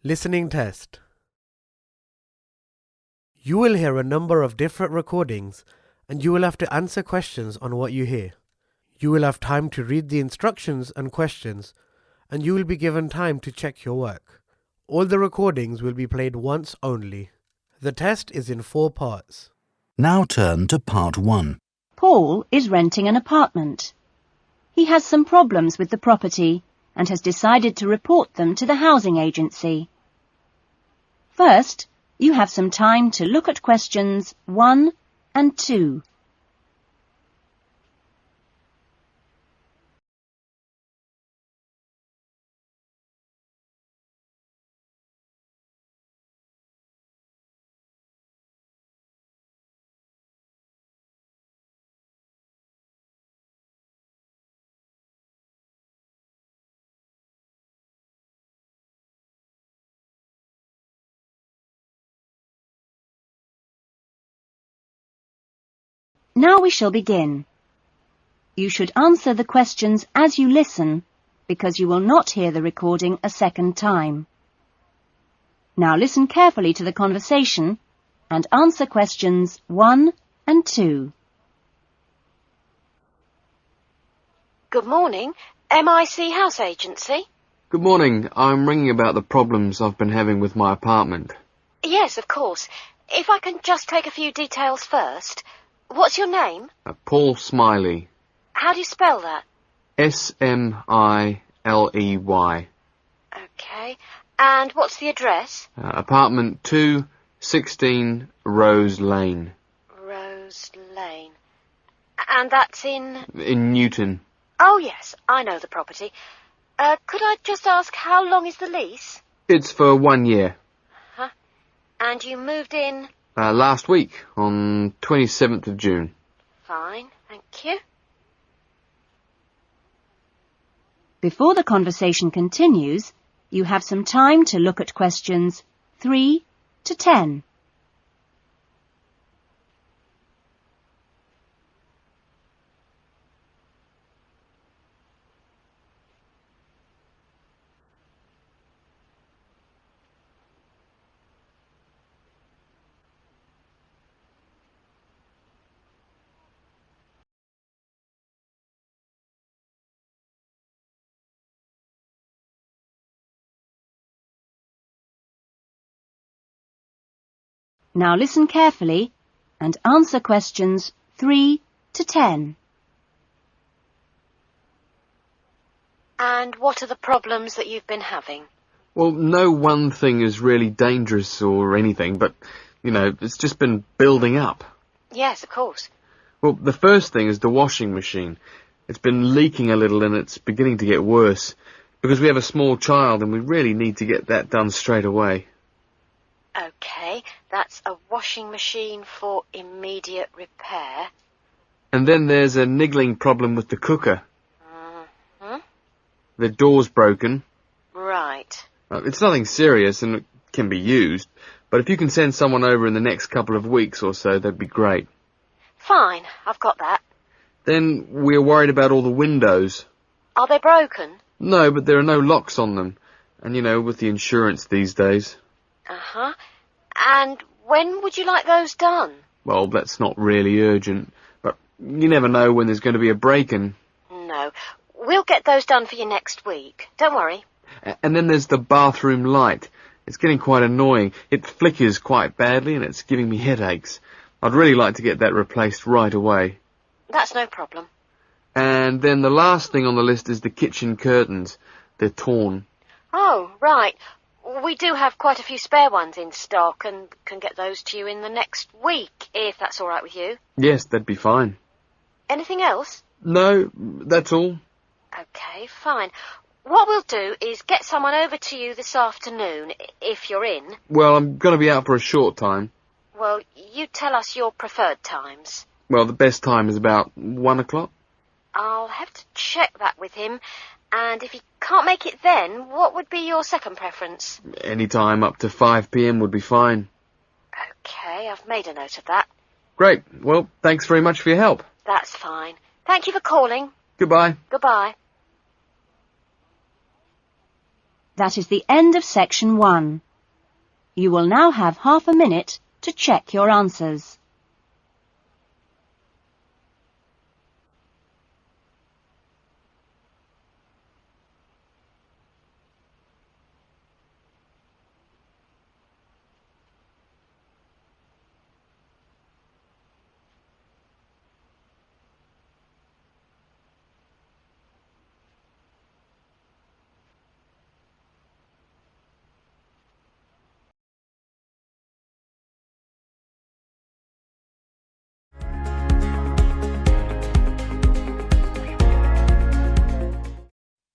Listening test. You will hear a number of different recordings and you will have to answer questions on what you hear. You will have time to read the instructions and questions and you will be given time to check your work. All the recordings will be played once only. The test is in 4 parts. Now turn to part 1. Paul is renting an apartment. He has some problems with the property and has decided to report them to the housing agency. First, you have some time to look at questions 1 and 2. Now we shall begin. You should answer the questions as you listen, because you will not hear the recording a second time. Now listen carefully to the conversation and answer questions 1 and 2. Good morning. MIC House Agency? Good morning. I'm ringing about the problems I've been having with my apartment. Yes, of course. If I can just take a few details first. What's your name? Paul Smiley. How do you spell that? Smiley. Okay. And what's the address? Apartment 216 Rose Lane. Rose Lane. And that's in... In Newton. Oh, yes, I know the property. Could I just ask, how long is the lease? It's for 1 year. Huh? And you moved in... Last week, on 27th of June. Fine, thank you. Before the conversation continues, you have some time to look at questions 3 to 10. Now listen carefully and answer questions 3 to 10. And what are the problems that you've been having? Well, no one thing is really dangerous or anything, but, it's just been building up. Yes, of course. Well, the first thing is the washing machine. It's been leaking a little and it's beginning to get worse, because we have a small child and we really need to get that done straight away. Okay, that's a washing machine for immediate repair. And then there's a niggling problem with the cooker. Mm-hmm. The door's broken. Right. It's nothing serious and it can be used, but if you can send someone over in the next couple of weeks or so, that'd be great. Fine, I've got that. Then we're worried about all the windows. Are they broken? No, but there are no locks on them. And with the insurance these days. Uh-huh. And when would you like those done? Well, that's not really urgent, but you never know when there's going to be a break-in. No. We'll get those done for you next week. Don't worry. And then there's the bathroom light. It's getting quite annoying. It flickers quite badly and it's giving me headaches. I'd really like to get that replaced right away. That's no problem. And then the last thing on the list is the kitchen curtains. They're torn. Oh, right. We do have quite a few spare ones in stock and can get those to you in the next week, if that's all right with you. Yes, that'd be fine. Anything else? No, that's all. Okay, fine. What we'll do is get someone over to you this afternoon, if you're in. Well, I'm going to be out for a short time. Well, you tell us your preferred times. Well, the best time is about 1 o'clock. I'll have to check that with him. And if he can't make it then, what would be your second preference? Any time up to 5 p.m. would be fine. Okay, I've made a note of that. Great. Well, thanks very much for your help. That's fine. Thank you for calling. Goodbye. Goodbye. That is the end of section 1. You will now have half a minute to check your answers.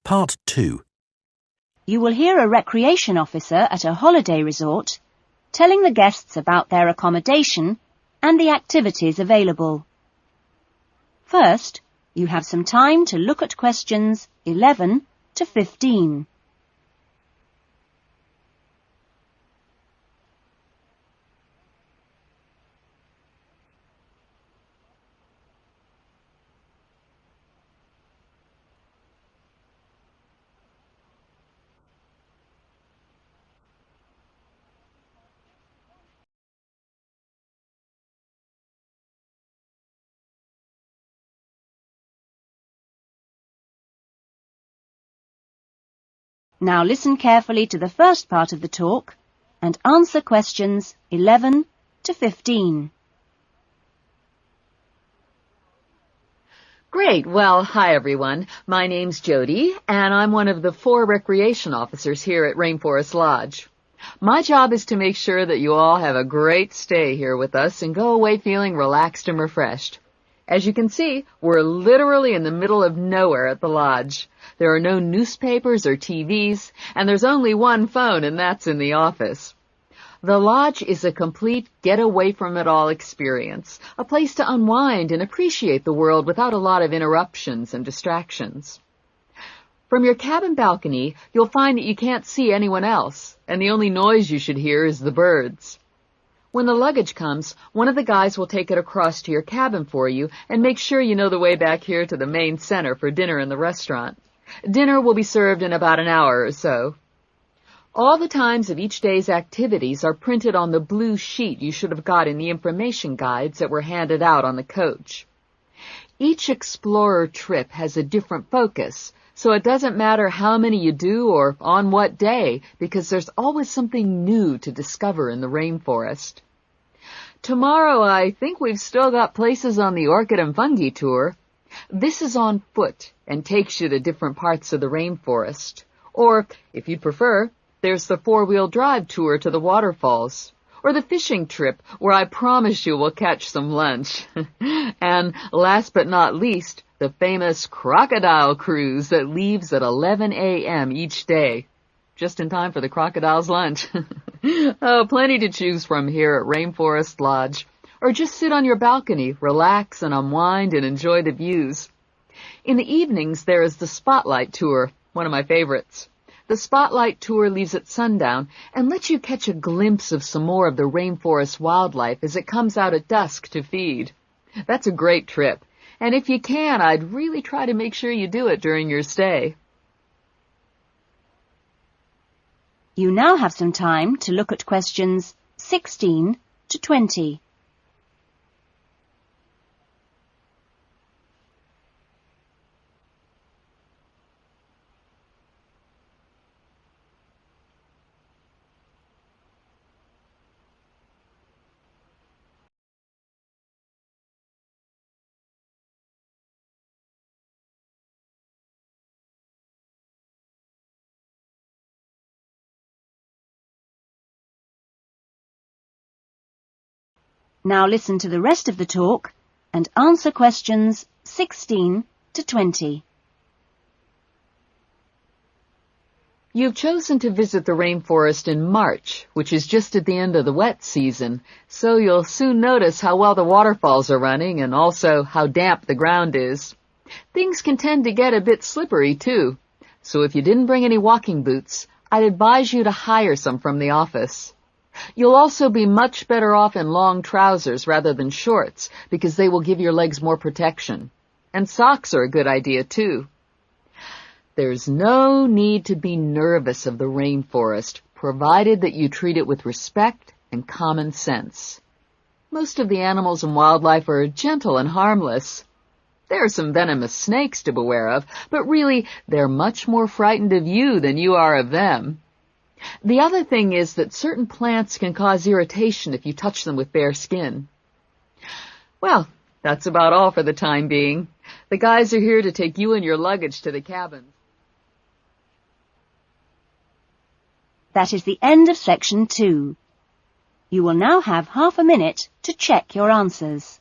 Part 2. You will hear a recreation officer at a holiday resort telling the guests about their accommodation and the activities available. First, you have some time to look at questions 11 to 15. Now listen carefully to the first part of the talk and answer questions 11 to 15. Great. Well, hi everyone. My name's Jody, and I'm one of the 4 recreation officers here at Rainforest Lodge. My job is to make sure that you all have a great stay here with us and go away feeling relaxed and refreshed. As you can see, we're literally in the middle of nowhere at the lodge. There are no newspapers or TVs, and there's only one phone, and that's in the office. The lodge is a complete get-away-from-it-all experience, a place to unwind and appreciate the world without a lot of interruptions and distractions. From your cabin balcony, you'll find that you can't see anyone else, and the only noise you should hear is the birds. When the luggage comes, one of the guys will take it across to your cabin for you and make sure you know the way back here to the main center for dinner in the restaurant. Dinner will be served in about an hour or so. All the times of each day's activities are printed on the blue sheet you should have got in the information guides that were handed out on the coach. Each explorer trip has a different focus, so it doesn't matter how many you do or on what day, because there's always something new to discover in the rainforest. Tomorrow, I think we've still got places on the Orchid and Fungi tour. This is on foot and takes you to different parts of the rainforest. Or, if you prefer, there's the 4-wheel drive tour to the waterfalls. Or the fishing trip, where I promise you we'll catch some lunch. And last but not least, the famous crocodile cruise that leaves at 11 a.m. each day. Just in time for the crocodile's lunch. Oh, plenty to choose from here at Rainforest Lodge. Or just sit on your balcony, relax and unwind and enjoy the views. In the evenings, there is the Spotlight Tour, one of my favorites. The Spotlight Tour leaves at sundown and lets you catch a glimpse of some more of the rainforest wildlife as it comes out at dusk to feed. That's a great trip, and if you can, I'd really try to make sure you do it during your stay. You now have some time to look at questions 16 to 20. Now listen to the rest of the talk and answer questions 16 to 20. You've chosen to visit the rainforest in March, which is just at the end of the wet season, so you'll soon notice how well the waterfalls are running and also how damp the ground is. Things can tend to get a bit slippery, too, so if you didn't bring any walking boots, I'd advise you to hire some from the office. You'll also be much better off in long trousers rather than shorts, because they will give your legs more protection. And socks are a good idea, too. There's no need to be nervous of the rainforest, provided that you treat it with respect and common sense. Most of the animals and wildlife are gentle and harmless. There are some venomous snakes to beware of, but really they're much more frightened of you than you are of them. The other thing is that certain plants can cause irritation if you touch them with bare skin. Well, that's about all for the time being. The guys are here to take you and your luggage to the cabin. That is the end of section 2. You will now have half a minute to check your answers.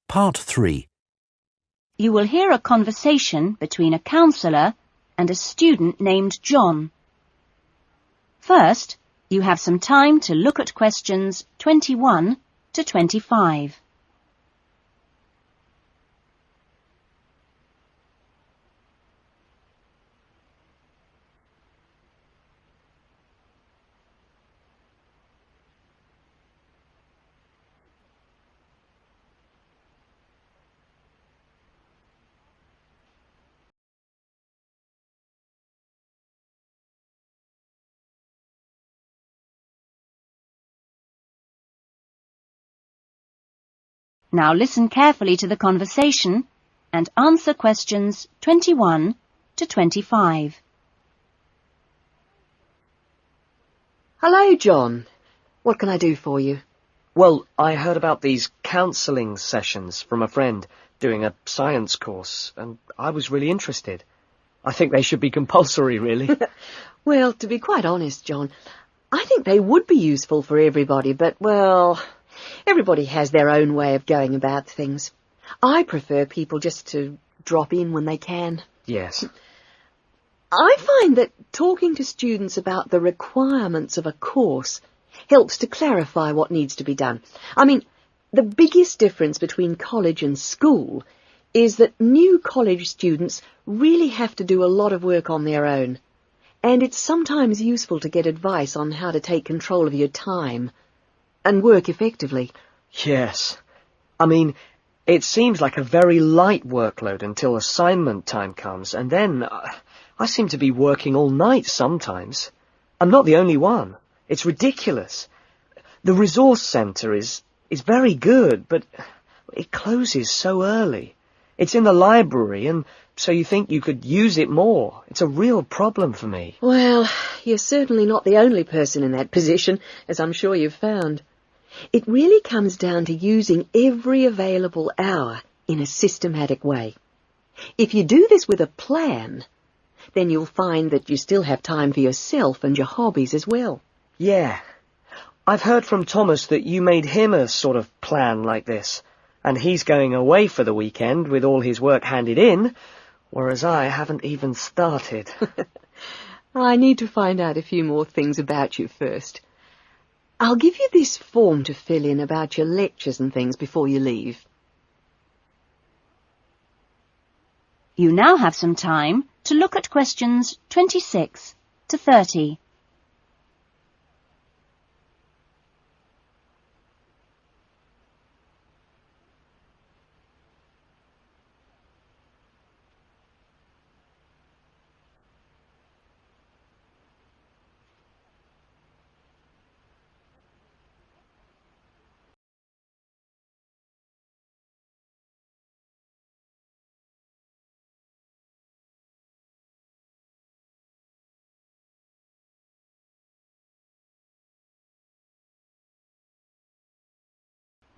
Part 3. You will hear a conversation between a counsellor and a student named John. First, you have some time to look at questions 21 to 25. Now listen carefully to the conversation and answer questions 21 to 25. Hello, John. What can I do for you? Well, I heard about these counselling sessions from a friend doing a science course, and I was really interested. I think they should be compulsory, really. Well, to be quite honest, John, I think they would be useful for everybody, but, well, everybody has their own way of going about things. I prefer people just to drop in when they can. Yes. I find that talking to students about the requirements of a course helps to clarify what needs to be done. I mean, the biggest difference between college and school is that new college students really have to do a lot of work on their own, and it's sometimes useful to get advice on how to take control of your time and work effectively. Yes. I mean, it seems like a very light workload until assignment time comes, and then I seem to be working all night sometimes. I'm not the only one. It's ridiculous. The resource centre is very good, but it closes so early. It's in the library, and so you think you could use it more. It's a real problem for me. Well, you're certainly not the only person in that position, as I'm sure you've found. It really comes down to using every available hour in a systematic way. If you do this with a plan, then you'll find that you still have time for yourself and your hobbies as well. Yeah. I've heard from Thomas that you made him a sort of plan like this, and he's going away for the weekend with all his work handed in, whereas I haven't even started. I need to find out a few more things about you first. I'll give you this form to fill in about your lectures and things before you leave. You now have some time to look at questions 26 to 30.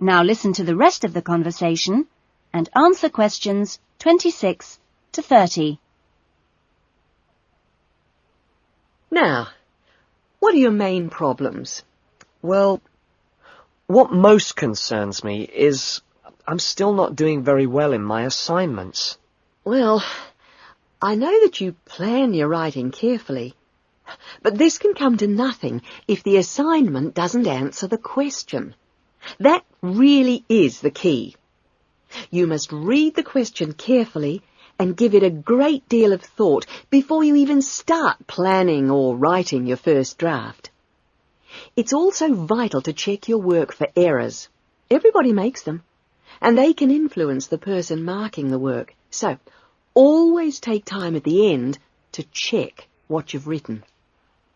Now listen to the rest of the conversation and answer questions 26 to 30. Now, what are your main problems? Well, what most concerns me is I'm still not doing very well in my assignments. Well, I know that you plan your writing carefully, but this can come to nothing if the assignment doesn't answer the question. That really is the key. You must read the question carefully and give it a great deal of thought before you even start planning or writing your first draft. It's also vital to check your work for errors. Everybody makes them, and they can influence the person marking the work. So, always take time at the end to check what you've written.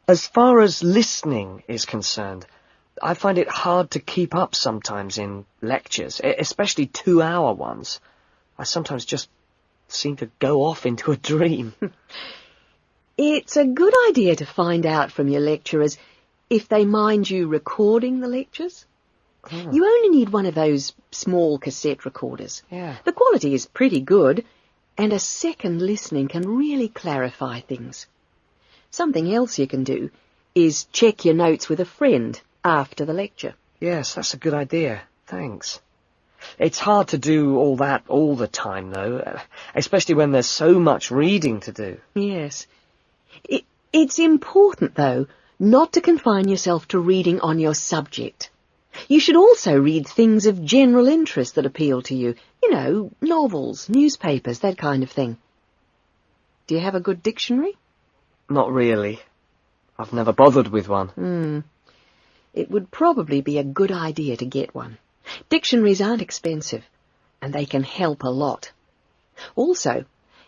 As far as listening is concerned, I find it hard to keep up sometimes in lectures, especially 2-hour ones. I sometimes just seem to go off into a dream. It's a good idea to find out from your lecturers if they mind you recording the lectures. Oh. You only need one of those small cassette recorders. Yeah. The quality is pretty good, and a second listening can really clarify things. Something else you can do is check your notes with a friend after the lecture. Yes, that's a good idea. Thanks. It's hard to do all that all the time, though, especially when there's so much reading to do. Yes. It's important, though, not to confine yourself to reading on your subject. You should also read things of general interest that appeal to you. You know, novels, newspapers, that kind of thing. Do you have a good dictionary? Not really. I've never bothered with one. It would probably be a good idea to get one. Dictionaries aren't expensive, and they can help a lot. Also,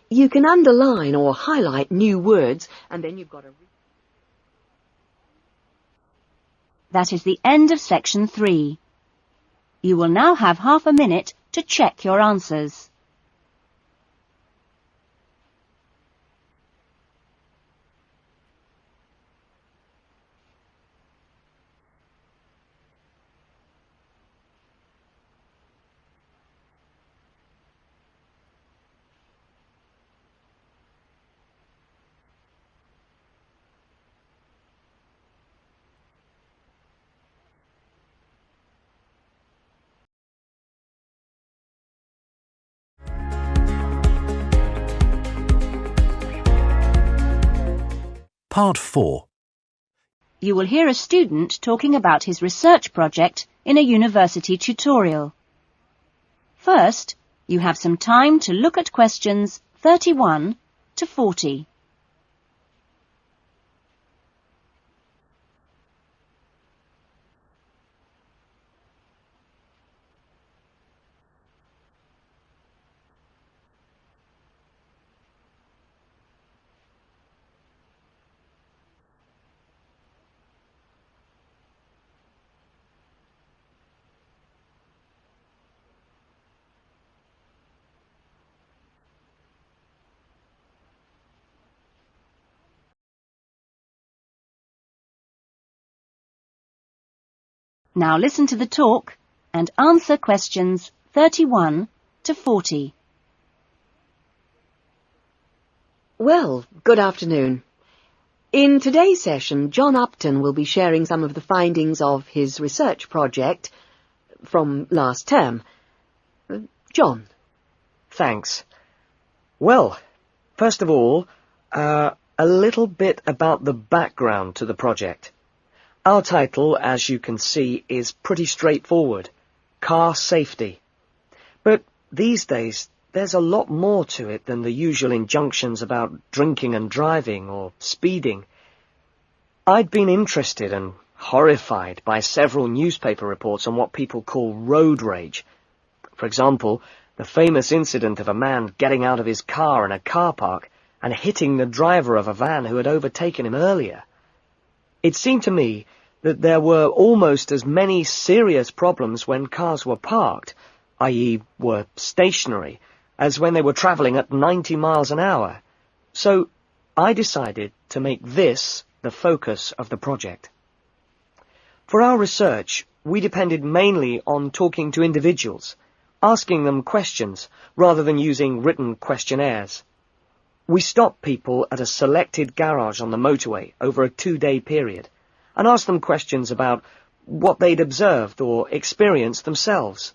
you can underline or highlight new words, and then you've got to... That is the end of section 3. You will now have half a minute to check your answers. Part 4. You will hear a student talking about his research project in a university tutorial. First, you have some time to look at questions 31 to 40. Now listen to the talk and answer questions 31 to 40. Well, good afternoon. In today's session, John Upton will be sharing some of the findings of his research project from last term. John. Thanks. Well, first of all, a little bit about the background to the project. Our title, as you can see, is pretty straightforward. Car safety. But these days, there's a lot more to it than the usual injunctions about drinking and driving or speeding. I'd been interested and horrified by several newspaper reports on what people call road rage. For example, the famous incident of a man getting out of his car in a car park and hitting the driver of a van who had overtaken him earlier. It seemed to me that there were almost as many serious problems when cars were parked, i.e. were stationary, as when they were travelling at 90 miles an hour. So I decided to make this the focus of the project. For our research, we depended mainly on talking to individuals, asking them questions rather than using written questionnaires. We stopped people at a selected garage on the motorway over a 2-day period and asked them questions about what they'd observed or experienced themselves.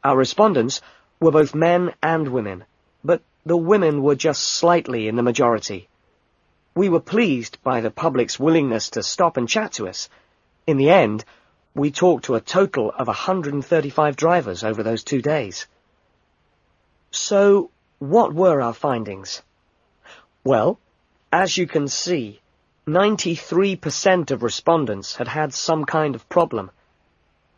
Our respondents were both men and women, but the women were just slightly in the majority. We were pleased by the public's willingness to stop and chat to us. In the end, we talked to a total of 135 drivers over those 2 days. So, what were our findings? Well, as you can see, 93% of respondents had had some kind of problem.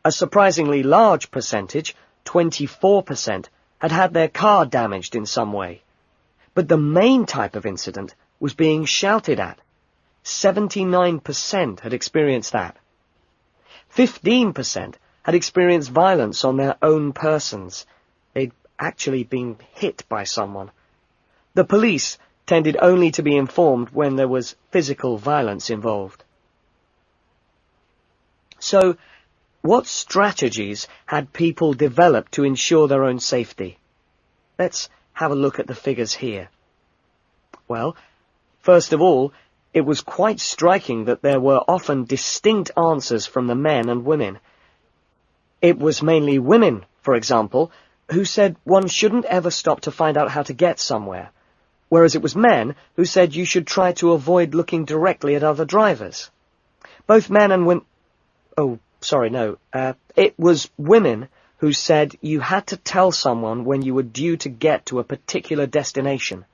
A surprisingly large percentage, 24%, had had their car damaged in some way. But the main type of incident was being shouted at. 79% had experienced that. 15% had experienced violence on their own persons. They'd actually been hit by someone. The police tended only to be informed when there was physical violence involved. So, what strategies had people developed to ensure their own safety? Let's have a look at the figures here. Well, first of all, it was quite striking that there were often distinct answers from the men and women. It was mainly women, for example, who said one shouldn't ever stop to find out how to get somewhere, whereas it was men who said you should try to avoid looking directly at other drivers. Both men and women... It was women who said you had to tell someone when you were due to get to a particular destination.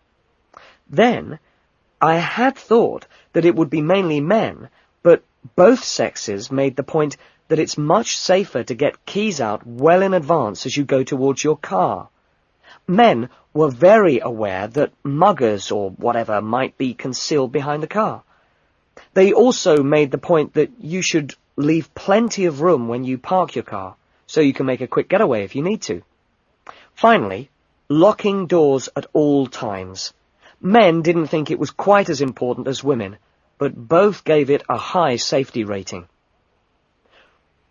Then, I had thought that it would be mainly men, but both sexes made the point that it's much safer to get keys out well in advance as you go towards your car. Men were very aware that muggers or whatever might be concealed behind the car. They also made the point that you should leave plenty of room when you park your car, so you can make a quick getaway if you need to. Finally, locking doors at all times. Men didn't think it was quite as important as women, but both gave it a high safety rating.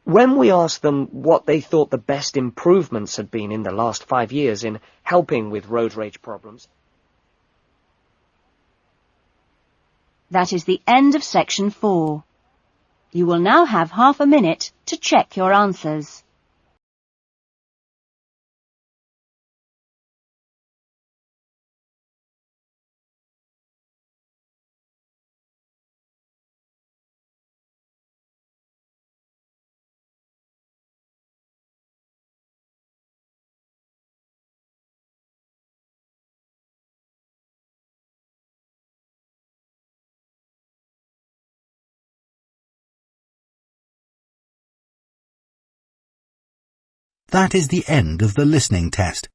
When we asked them what they thought the best improvements had been in the last 5 years in helping with road rage problems... That is the end of section 4. You will now have half a minute to check your answers. That is the end of the listening test.